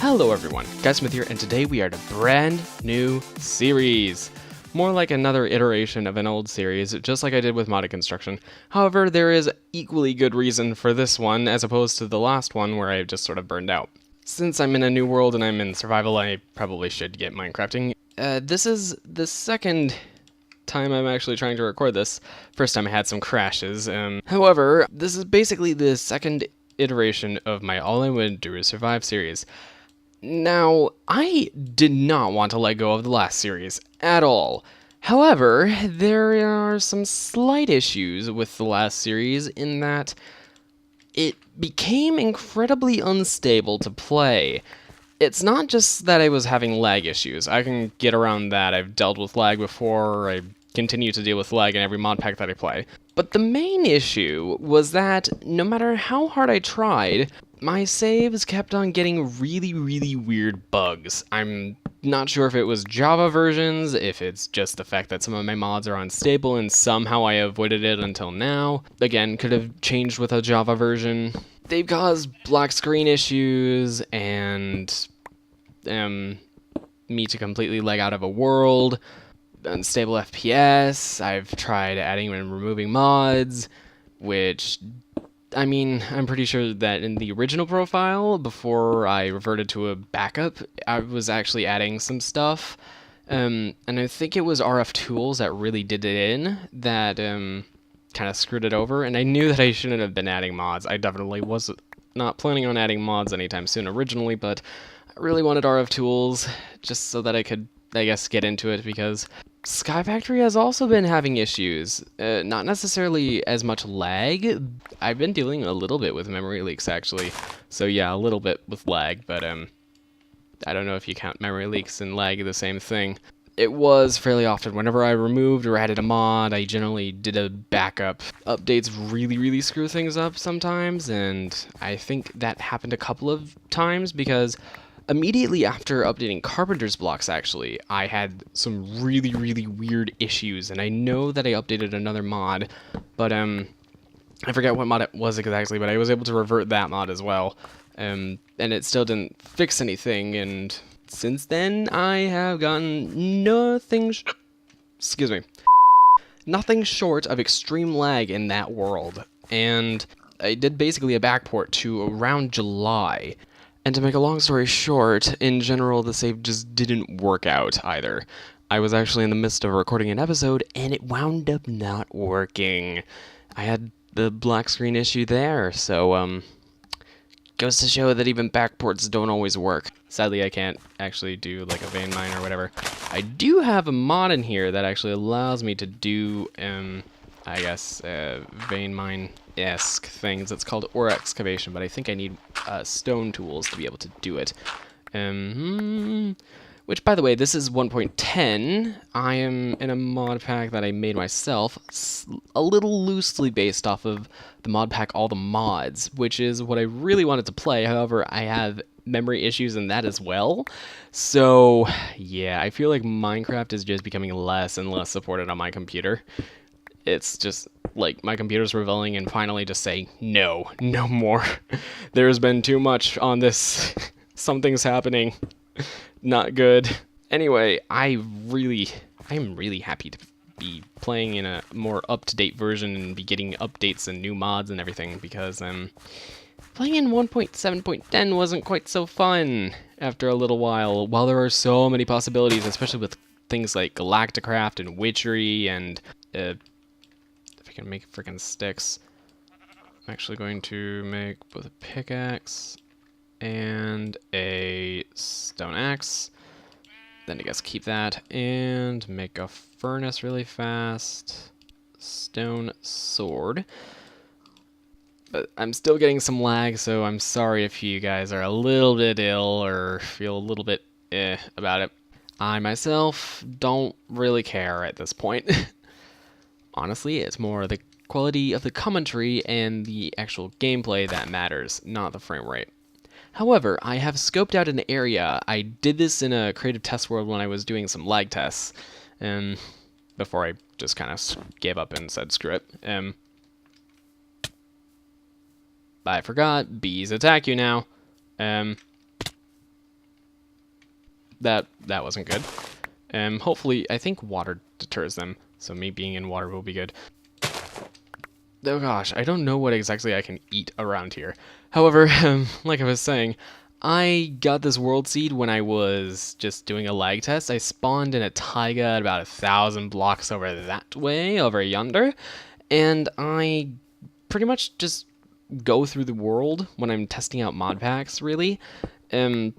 Hello everyone, Guysmith here, and today we are at a brand new series. More like another iteration of an old series, just like I did with modded construction. However, there is equally good reason for this one as opposed to the last one where I just sort of burned out. Since I'm in a new world and I'm in survival, I probably should get Minecrafting. This is the second time I'm actually trying to record this. First time I had some crashes. However, this is basically the second iteration of my All I Want to Do Is Survive series. Now, I did not want to let go of the last series at all. However, there are some slight issues with the last series in that it became incredibly unstable to play. It's not just that I was having lag issues. I can get around that. I've dealt with lag before. I continue to deal with lag in every mod pack that I play. But the main issue was that no matter how hard I tried, my saves kept on getting really weird bugs. I'm not sure if it was Java versions, if it's just the fact that some of my mods are unstable and somehow I avoided it until now. Again, could have changed with a Java version. They've caused black screen issues and me to completely lag out of a world, unstable FPS. I've tried adding and removing mods, which, I mean, I'm pretty sure that in the original profile, before I reverted to a backup, I was actually adding some stuff. And I think it was RF Tools that really did it in, that kind of screwed it over. And I knew that I shouldn't have been adding mods. I definitely was not planning on adding mods anytime soon originally, but I really wanted RF Tools just so that I could, I guess, get into it, because Sky Factory has also been having issues. Not necessarily as much lag. I've been dealing a little bit with memory leaks, actually. So yeah, a little bit with lag, but I don't know if you count memory leaks and lag the same thing. It was fairly often. Whenever I removed or added a mod, I generally did a backup. Updates really screw things up sometimes, and I think that happened a couple of times because immediately after updating Carpenter's blocks, actually, I had some really weird issues, and I know that I updated another mod, but I forget what mod it was exactly, but I was able to revert that mod as well, and it still didn't fix anything, and since then, I have gotten nothing short of extreme lag in that world, and I did basically a backport to around July. And to make a long story short, in general, the save just didn't work out either. I was actually in the midst of recording an episode, and it wound up not working. I had the black screen issue there, so, goes to show that even backports don't always work. Sadly, I can't actually do, like, a vein mine or whatever. I do have a mod in here that actually allows me to do, I guess, vein mine-esque things. It's called ore excavation, but I think I need stone tools to be able to do it. Which, by the way, this is 1.10. I am in a mod pack that I made myself, a little loosely based off of the mod pack All the Mods, which is what I really wanted to play. However, I have memory issues in that as well. So, yeah, I feel like Minecraft is just becoming less and less supported on my computer. It's just, like, my computer's rebelling and finally just saying, no more. There's been too much on this. Something's happening. Not good. Anyway, I'm really happy to be playing in a more up-to-date version and be getting updates and new mods and everything, because playing in 1.7.10 wasn't quite so fun after a little while. While there are so many possibilities, especially with things like Galacticraft and Witchery and if I can make freaking sticks. I'm actually going to make both a pickaxe and a stone axe. Then I guess keep that and make a furnace really fast. Stone sword. But I'm still getting some lag, so I'm sorry if you guys are a little bit ill or feel a little bit about it. I myself don't really care at this point. Honestly, it's more the quality of the commentary and the actual gameplay that matters, not the frame rate. However, I have scoped out an area. I did this in a creative test world when I was doing some lag tests, before I just kind of gave up and said screw it. I forgot, bees attack you now. that wasn't good. Hopefully, I think water deters them, so me being in water will be good. Oh gosh, I don't know what exactly I can eat around here. However, like I was saying, I got this world seed when I was just doing a lag test. I spawned in a taiga at about 1,000 blocks over that way, over yonder, and I pretty much just go through the world when I'm testing out mod packs, really, to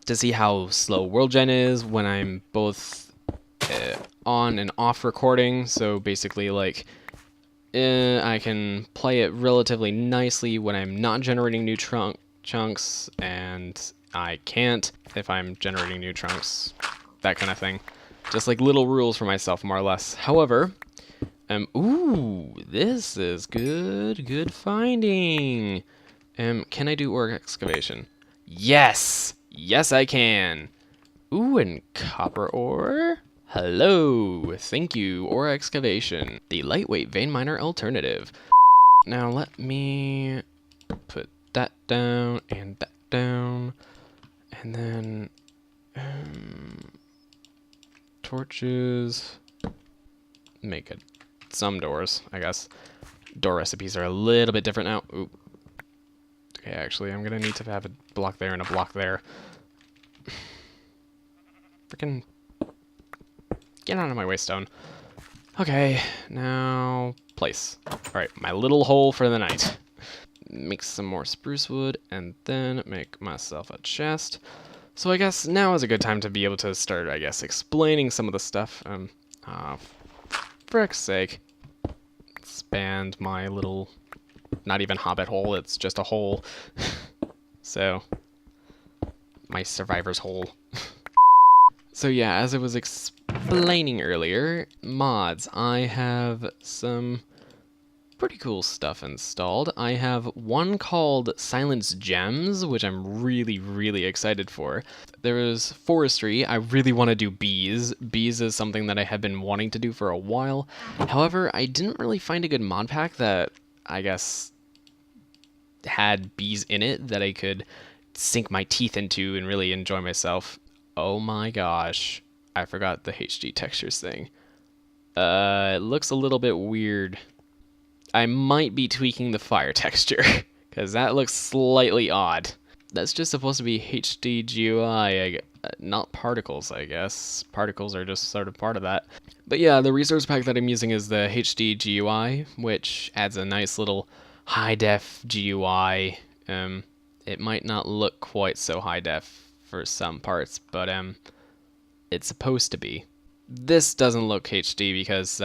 see how slow world gen is when I'm both on and off recording. So basically, like, I can play it relatively nicely when I'm not generating new chunks, and I can't if I'm generating new chunks, that kind of thing. Just like little rules for myself, more or less. However, ooh, this is good finding. Can I do ore excavation? Yes! Yes, I can! Ooh, and copper ore? Hello! Thank you, ore excavation. The lightweight vein miner alternative. Now let me put that down and that down. And then... torches. Make some doors, I guess. Door recipes are a little bit different now. Ooh. Okay, actually, I'm gonna need to have a block there and a block there. Freaking get out of my way, stone. Okay, now place. Alright, my little hole for the night. Make some more spruce wood, and then make myself a chest. So I guess now is a good time to be able to start, I guess, explaining some of the stuff. Frick's sake. Expand my little, not even hobbit hole, it's just a hole. So, my survivor's hole. So yeah, as I was explaining earlier, mods, I have some pretty cool stuff installed. I have one called Silence Gems, which I'm really excited for. There is forestry. I really want to do bees. Bees is something that I have been wanting to do for a while. However, I didn't really find a good mod pack that, I guess, had bees in it that I could sink my teeth into and really enjoy myself. Oh my gosh, I forgot the HD textures thing. It looks a little bit weird. I might be tweaking the fire texture, because that looks slightly odd. That's just supposed to be HD GUI, not particles, I guess. Particles are just sort of part of that. But yeah, the resource pack that I'm using is the HD GUI, which adds a nice little high-def GUI. It might not look quite so high-def for some parts, but it's supposed to be. This doesn't look HD because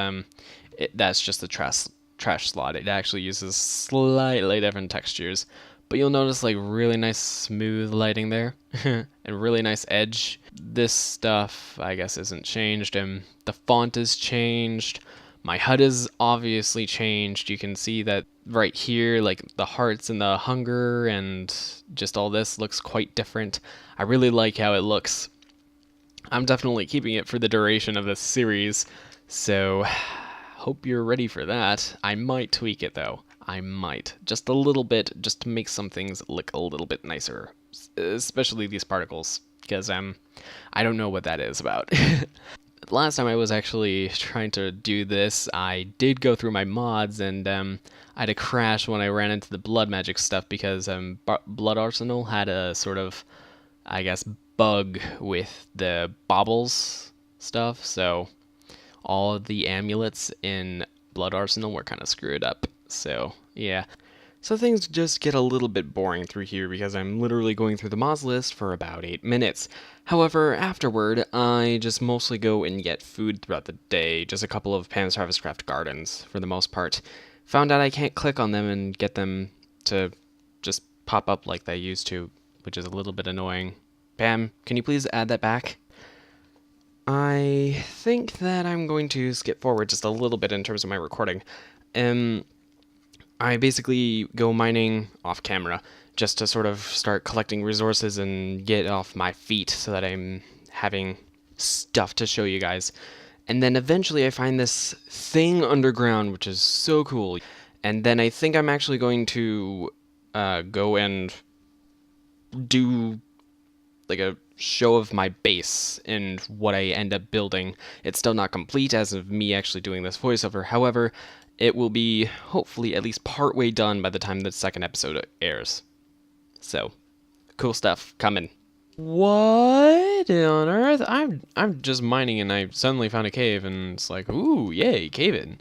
that's just the trash slot. It actually uses slightly different textures, but you'll notice like really nice smooth lighting there and really nice edge. This stuff I guess isn't changed, and the font is changed. My HUD is obviously changed. You can see that right here, like the hearts and the hunger and just all this looks quite different. I really like how it looks. I'm definitely keeping it for the duration of this series, so hope you're ready for that. I might tweak it though. I might. Just a little bit, just to make some things look a little bit nicer. Especially these particles, because I don't know what that is about. Last time I was actually trying to do this, I did go through my mods, and I had a crash when I ran into the blood magic stuff because Blood Arsenal had a sort of, I guess, bug with the baubles stuff, so all of the amulets in Blood Arsenal were kind of screwed up. So yeah, so things just get a little bit boring through here because I'm literally going through the mods list for about 8 minutes. However, afterward, I just mostly go and get food throughout the day, just a couple of Pan's Harvest Craft gardens for the most part. Found out I can't click on them and get them to just pop up like they used to, which is a little bit annoying. Pam, can you please add that back? I think that I'm going to skip forward just a little bit in terms of my recording. I basically go mining off camera just to sort of start collecting resources and get off my feet so that I'm having stuff to show you guys. And then eventually I find this thing underground, which is so cool. And then I think I'm actually going to go and do like a show of my base and what I end up building. It's still not complete as of me actually doing this voiceover. However, it will be hopefully at least partway done by the time the second episode airs. So, cool stuff coming. What on earth? I'm just mining and I suddenly found a cave and it's like, ooh, yay, cave in.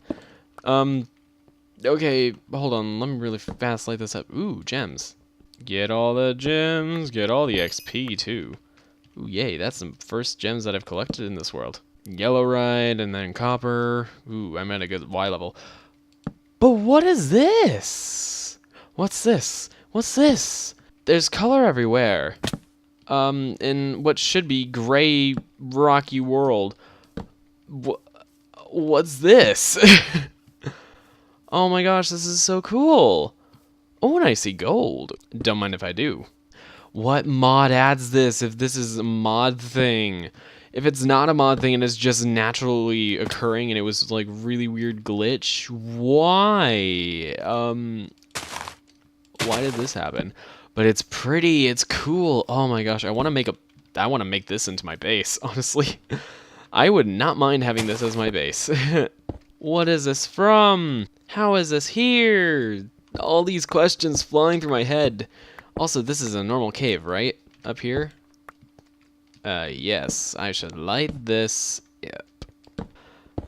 Okay, hold on, let me really fast light this up. Ooh, gems. Get all the gems, get all the XP too. Ooh, yay, that's some first gems that I've collected in this world. Yellow ride and then copper. Ooh, I'm at a good Y level. But what is this? What's this? What's this? There's color everywhere. In what should be gray, rocky world. What's this? Oh my gosh, this is so cool. Oh, and I see gold. Don't mind if I do. What mod adds this if this is a mod thing? If it's not a mod thing and it's just naturally occurring and it was like really weird glitch, why? Why did this happen? But it's pretty, it's cool. Oh my gosh, I want to make this into my base, honestly. I would not mind having this as my base. What is this from? How is this here? All these questions flying through my head. Also, this is a normal cave, right? Up here? Yes, I should light this. Yep.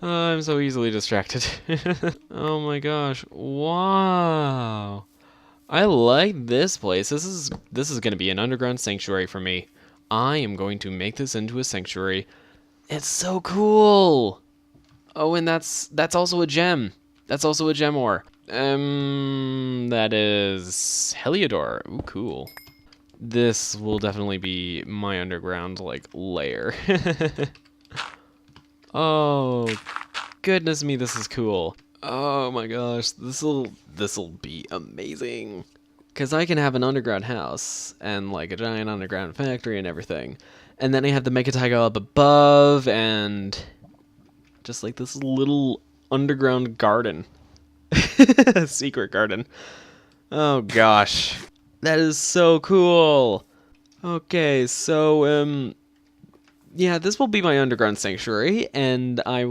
I'm so easily distracted. Oh my gosh, wow. I like this place. This is going to be an underground sanctuary for me. I am going to make this into a sanctuary. It's so cool. Oh, and that's also a gem. That's also a gem ore. That is Heliodor. Ooh, cool. This will definitely be my underground like lair. Oh, goodness me, this is cool. Oh my gosh, this'll be amazing. Cause I can have an underground house and like a giant underground factory and everything. And then I have the Mega Tiger up above and just like this little underground garden. Secret garden. Oh gosh. That is so cool. Okay, so yeah, this will be my underground sanctuary, and I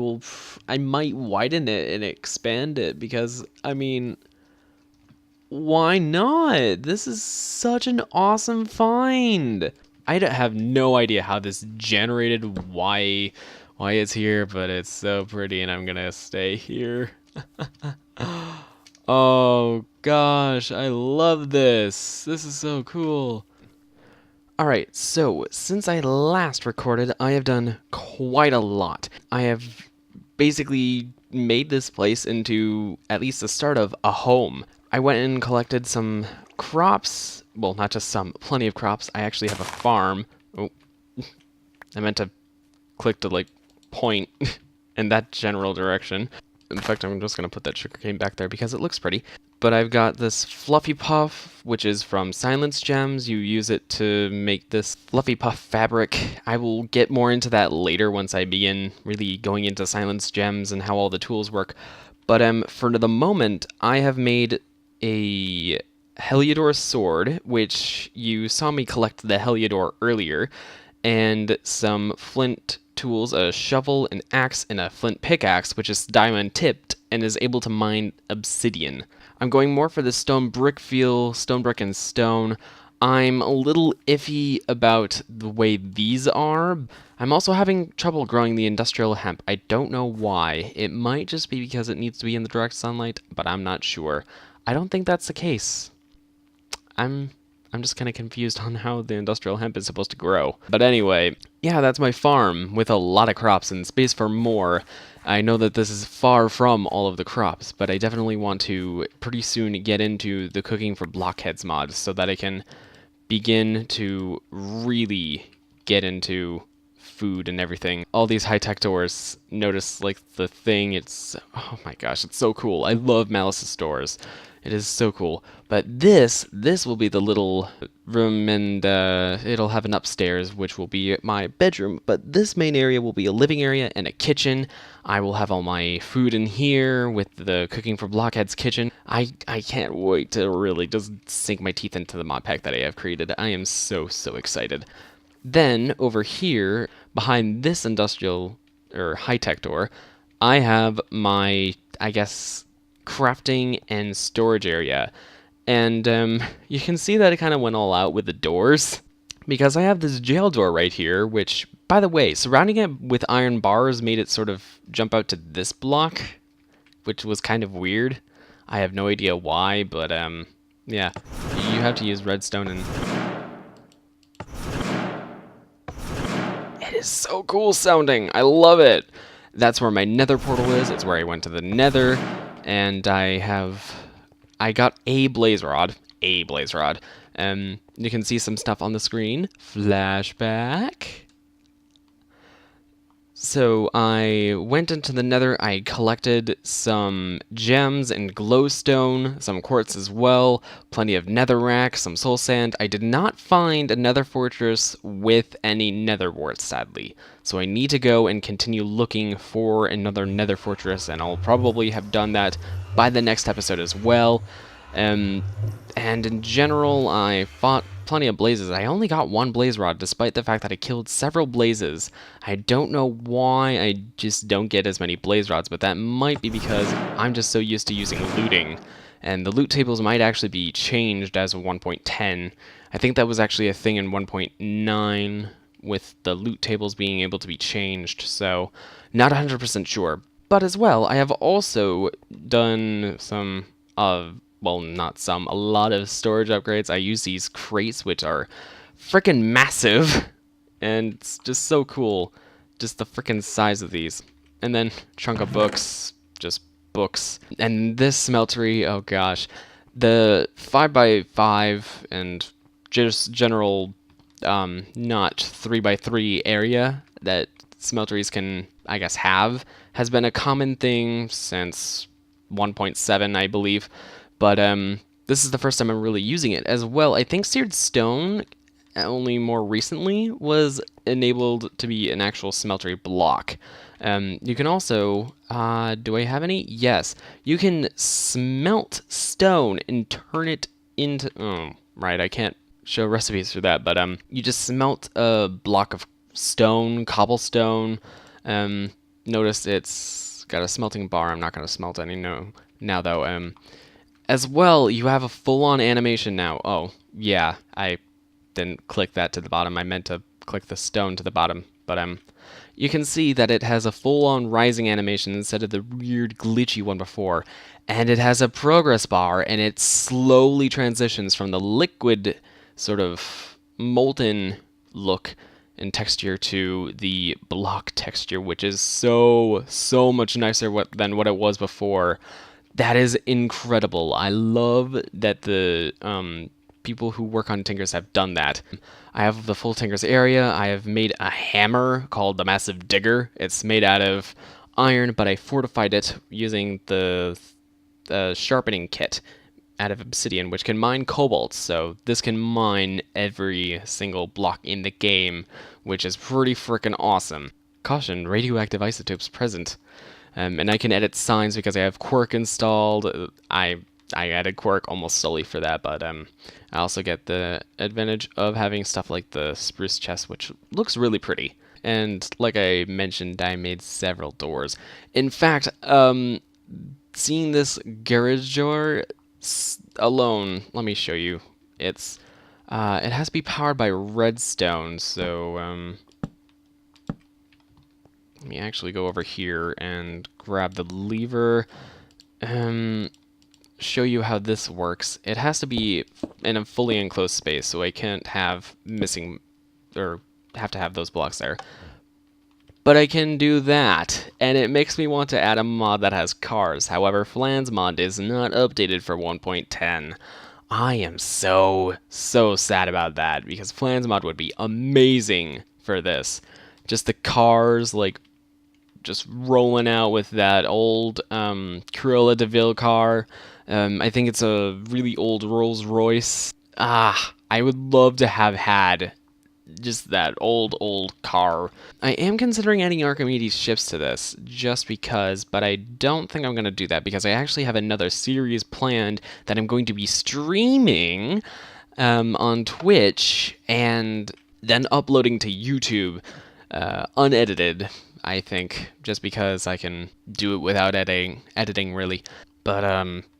might widen it and expand it because, I mean, why not? This is such an awesome find. I have no idea how this generated, why it's here, but it's so pretty, and I'm gonna stay here. Oh gosh, I love this. This is so cool. Alright, so since I last recorded, I have done quite a lot. I have basically made this place into at least the start of a home. I went and collected some crops. Well, not just some, plenty of crops. I actually have a farm. Oh, I meant to click to like point in that general direction. In fact, I'm just going to put that sugarcane back there because it looks pretty. But I've got this Fluffy Puff, which is from Silence Gems. You use it to make this Fluffy Puff fabric. I will get more into that later once I begin really going into Silence Gems and how all the tools work. But for the moment, I have made a Heliodor sword, which you saw me collect the Heliodor earlier, and some flint tools, a shovel, an axe, and a flint pickaxe, which is diamond tipped and is able to mine obsidian. I'm going more for the stone brick feel, stone brick and stone. I'm a little iffy about the way these are. I'm also having trouble growing the industrial hemp. I don't know why. It might just be because it needs to be in the direct sunlight, but I'm not sure. I don't think that's the case. I'm just kind of confused on how the industrial hemp is supposed to grow. But anyway, yeah, that's my farm with a lot of crops and space for more. I know that this is far from all of the crops, but I definitely want to pretty soon get into the cooking for blockheads mod so that I can begin to really get into food and everything. All these high-tech doors, notice like the thing, oh my gosh, it's so cool. I love Malice's doors. It is so cool. But this will be the little room, and it'll have an upstairs, which will be my bedroom. But this main area will be a living area and a kitchen. I will have all my food in here with the Cooking for Blockheads kitchen. I can't wait to really just sink my teeth into the mod pack that I have created. I am so excited. Then over here, behind this industrial or high-tech door, I have my, I guess, crafting and storage area. And you can see that it kind of went all out with the doors, because I have this jail door right here, which, by the way, surrounding it with iron bars made it sort of jump out to this block, which was kind of weird. I have no idea why, but yeah, you have to use redstone, and it is so cool sounding. I love it. That's where my nether portal is. It's where I went to the nether, and I got a blaze rod. You can see some stuff on the screen. Flashback. So I went into the nether, I collected some gems and glowstone, some quartz as well, plenty of netherrack, some soul sand. I did not find a nether fortress with any nether warts, sadly. So I need to go and continue looking for another nether fortress, and I'll probably have done that by the next episode as well. And in general, I fought plenty of blazes. I only got one blaze rod, despite the fact that I killed several blazes. I don't know why I just don't get as many blaze rods, but that might be because I'm just so used to using looting. And the loot tables might actually be changed as of 1.10. I think that was actually a thing in 1.9 with the loot tables being able to be changed, so not 100% sure. But as well, I have also done some well, not some, a lot of storage upgrades. I use these crates, which are freaking massive, and it's just so cool, just the freaking size of these. And then chunk of books, just books. And this smeltery, oh gosh, the 5x5 and just general not 3x3 area that smelteries can, I guess, have has been a common thing since 1.7, I believe. But this is the first time I'm really using it. As well, I think seared stone, only more recently, was enabled to be an actual smeltery block. You can also, do I have any? Yes. You can smelt stone and turn it into, oh, right, I can't show recipes for that, but you just smelt a block of stone, cobblestone. Notice it's got a smelting bar. I'm not going to smelt any now though. As well, you have a full-on animation now. Oh, yeah, I didn't click that to the bottom. I meant to click the stone to the bottom. But you can see that it has a full-on rising animation instead of the weird glitchy one before. And it has a progress bar, and it slowly transitions from the liquid sort of molten look and texture to the block texture, which is so much nicer than what it was before. That is incredible. I love that the people who work on Tinkers have done that. I have the full Tinkers area. I have made a hammer called the Massive Digger. It's made out of iron, but I fortified it using the sharpening kit out of obsidian, which can mine cobalt. So this can mine every single block in the game, which is pretty freaking awesome. Caution, radioactive isotopes present. And I can edit signs because I have Quark installed. I added Quark almost solely for that, but I also get the advantage of having stuff like the spruce chest, which looks really pretty. And like I mentioned, I made several doors. In fact, seeing this garage door alone, let me show you. It has to be powered by redstone, so let me actually go over here and grab the lever. Show you how this works. It has to be in a fully enclosed space, so I can't have missing or have to have those blocks there. But I can do that, and it makes me want to add a mod that has cars. However, Flan's mod is not updated for 1.10. I am so sad about that, because Flan's mod would be amazing for this. Just the cars, like, just rolling out with that old Cruella de Vil car. I think it's a really old Rolls Royce. I would love to have had just that old car. I am considering adding Archimedes ships to this, just because, but I don't think I'm going to do that, because I actually have another series planned that I'm going to be streaming on Twitch, and then uploading to YouTube, unedited, I think, just because I can do it without editing really. But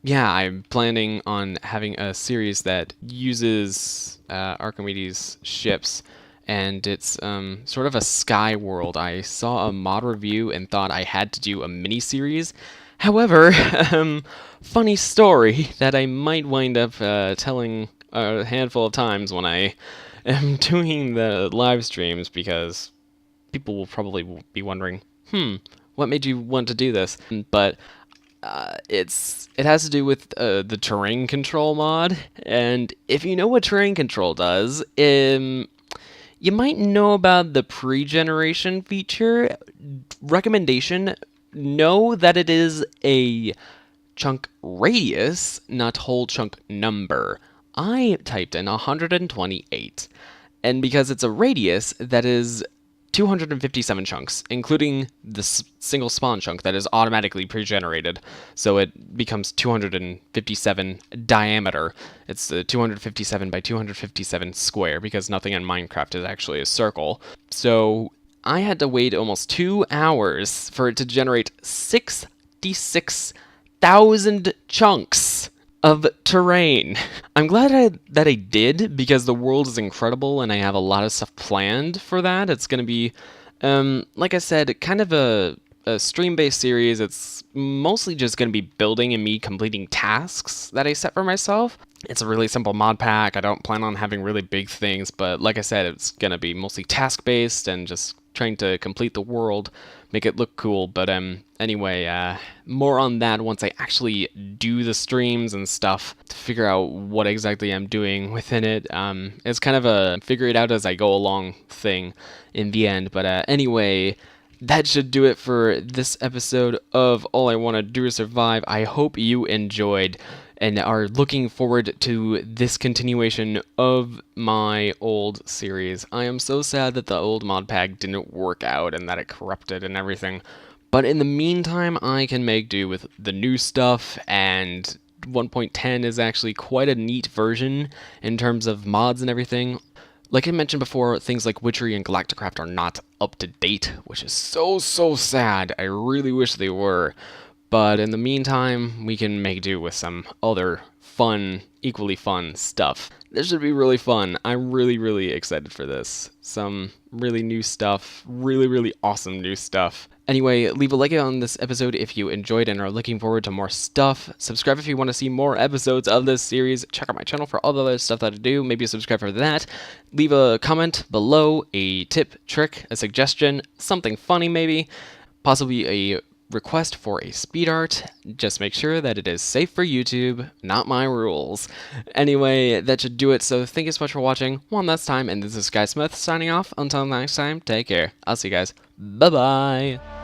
yeah, I'm planning on having a series that uses Archimedes ships, and it's sort of a sky world. I saw a mod review and thought I had to do a mini-series. However, funny story that I might wind up telling a handful of times when I am doing the live streams, because people will probably be wondering, what made you want to do this? But it has to do with the terrain control mod, and if you know what terrain control does, you might know about the pre-generation feature. Recommendation: know that it is a chunk radius, not whole chunk number. I typed in 128, and because it's a radius, that is 257 chunks, including the single spawn chunk that is automatically pre-generated, so it becomes 257 diameter. It's 257 by 257 square, because nothing in Minecraft is actually a circle. So I had to wait almost 2 hours for it to generate 66,000 chunks of terrain. I'm glad that I did, because the world is incredible and I have a lot of stuff planned for that. It's going to be, like I said, kind of a stream-based series. It's mostly just going to be building and me completing tasks that I set for myself. It's a really simple mod pack. I don't plan on having really big things, but like I said, it's going to be mostly task-based and just trying to complete the world, make it look cool. But anyway, more on that once I actually do the streams and stuff to figure out what exactly I'm doing within it. It's kind of a figure it out as I go along thing in the end. But anyway, that should do it for this episode of All I Want to Do is Survive. I hope you enjoyed and are looking forward to this continuation of my old series. I am so sad that the old mod pack didn't work out and that it corrupted and everything. But in the meantime, I can make do with the new stuff, and 1.10 is actually quite a neat version in terms of mods and everything. Like I mentioned before, things like Witchery and Galacticraft are not up to date, which is so sad. I really wish they were. But in the meantime, we can make do with some other fun, equally fun stuff. This should be really fun. I'm really excited for this. Some really new stuff, really awesome new stuff. Anyway, leave a like on this episode if you enjoyed and are looking forward to more stuff. Subscribe if you want to see more episodes of this series. Check out my channel for all the other stuff that I do. Maybe subscribe for that. Leave a comment below, a tip, trick, a suggestion, something funny maybe, possibly a request for a speed art. Just make sure that it is safe for YouTube, not my rules. Anyway, that should do it, so thank you so much for watching one last time, and this is Sky Smith signing off. Until next time, take care. I'll see you guys. Bye-bye!